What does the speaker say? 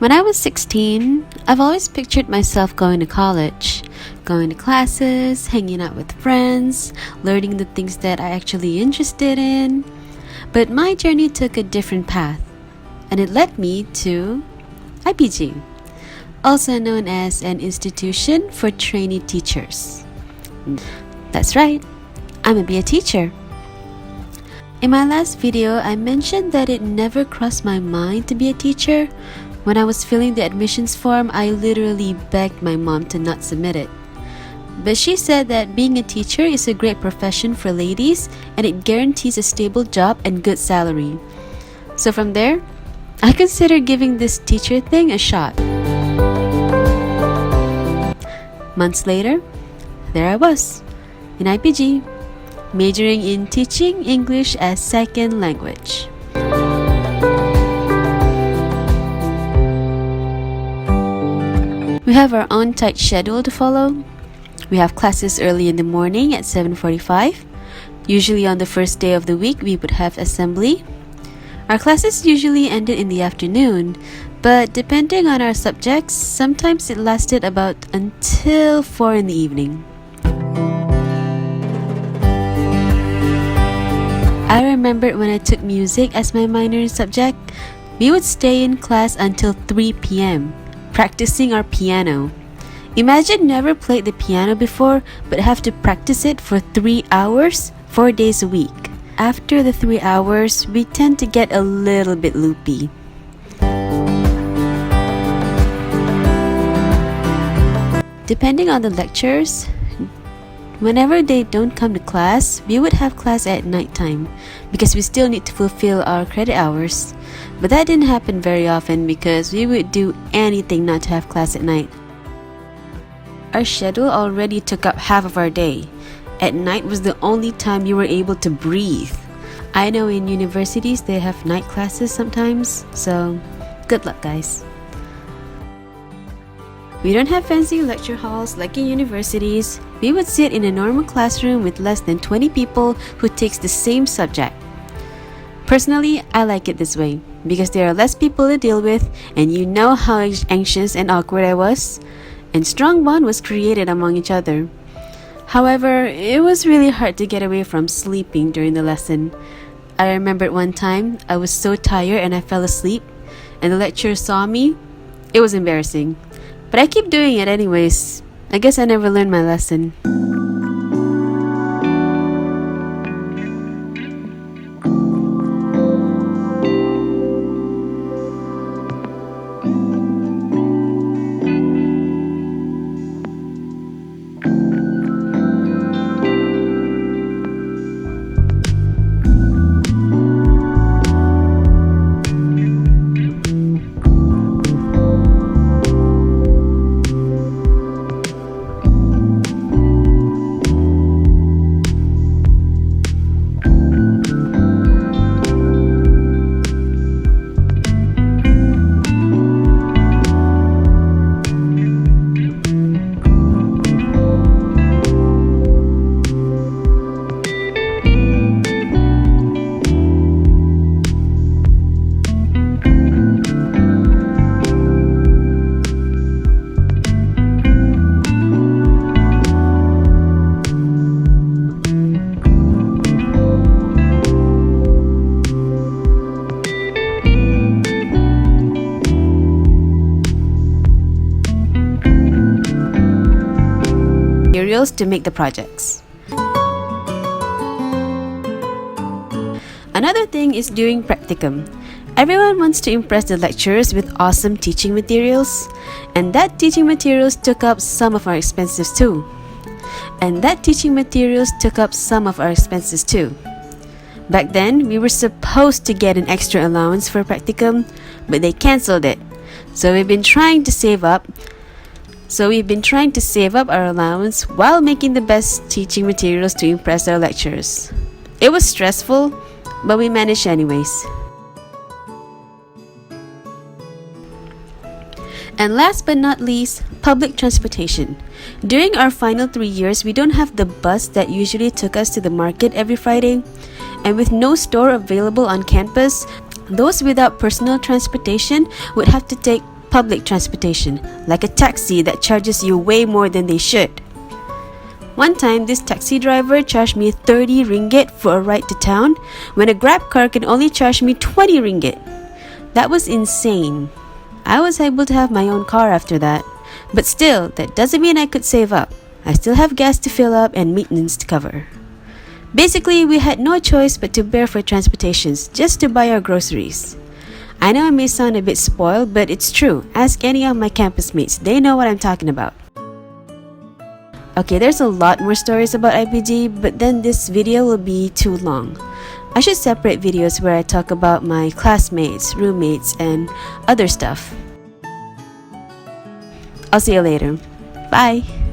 When I was 16, I've always pictured myself going to college, going to classes, hanging out with friends, learning the things that I actually interested in. But my journey took a different path, and it led me to IPG, also known as an institution for trainee teachers. That's right, I'm gonna be a teacher. In my last video, I mentioned that it never crossed my mind to be a teacher. When I was filling the admissions form, I literally begged my mom to not submit it. But she said that being a teacher is a great profession for ladies and it guarantees a stable job and good salary. So from there, I considered giving this teacher thing a shot. Months later, there I was, in IPG, majoring in teaching English as second language. We have our own tight schedule to follow. We have classes early in the morning at 7:45. Usually on the first day of the week, we would have assembly. Our classes usually ended in the afternoon, but depending on our subjects, sometimes it lasted about until 4 in the evening. I remembered when I took music as my minor subject, we would stay in class until 3 p.m. practicing our piano. Imagine never played the piano before but have to practice it for 3 hours, 4 days a week. After the 3 hours, we tend to get a little bit loopy. Depending on the lectures, whenever they don't come to class, we would have class at nighttime because we still need to fulfill our credit hours. But that didn't happen very often because we would do anything not to have class at night. Our schedule already took up half of our day. At night was the only time you were able to breathe. I know in universities they have night classes sometimes, so good luck, guys. We don't have fancy lecture halls like in universities. We would sit in a normal classroom with less than 20 people who takes the same subject. Personally, I like it this way because there are less people to deal with and you know how anxious and awkward I was, and strong bond was created among each other. However, it was really hard to get away from sleeping during the lesson. I remembered one time I was so tired and I fell asleep and the lecturer saw me. It was embarrassing, but I keep doing it anyways. I guess I never learned my lesson. Materials to make the projects. Another thing is doing practicum. Everyone wants to impress the lecturers with awesome teaching materials, and that teaching materials took up some of our expenses too. Back then, we were supposed to get an extra allowance for practicum, but they cancelled it. So we've been trying to save up our allowance while making the best teaching materials to impress our lecturers. It was stressful, but we managed anyways. And last but not least, public transportation. During our final 3 years, we don't have the bus that usually took us to the market every Friday. And with no store available on campus, those without personal transportation would have to take public transportation, like a taxi that charges you way more than they should. One time, this taxi driver charged me 30 ringgit for a ride to town, when a Grab car can only charge me 20 ringgit. That was insane. I was able to have my own car after that. But still, that doesn't mean I could save up. I still have gas to fill up and maintenance to cover. Basically, we had no choice but to bear for transportations just to buy our groceries. I know I may sound a bit spoiled, but it's true. Ask any of my campus mates, they know what I'm talking about. Okay, there's a lot more stories about IPG, but then this video will be too long. I should separate videos where I talk about my classmates, roommates, and other stuff. I'll see you later. Bye!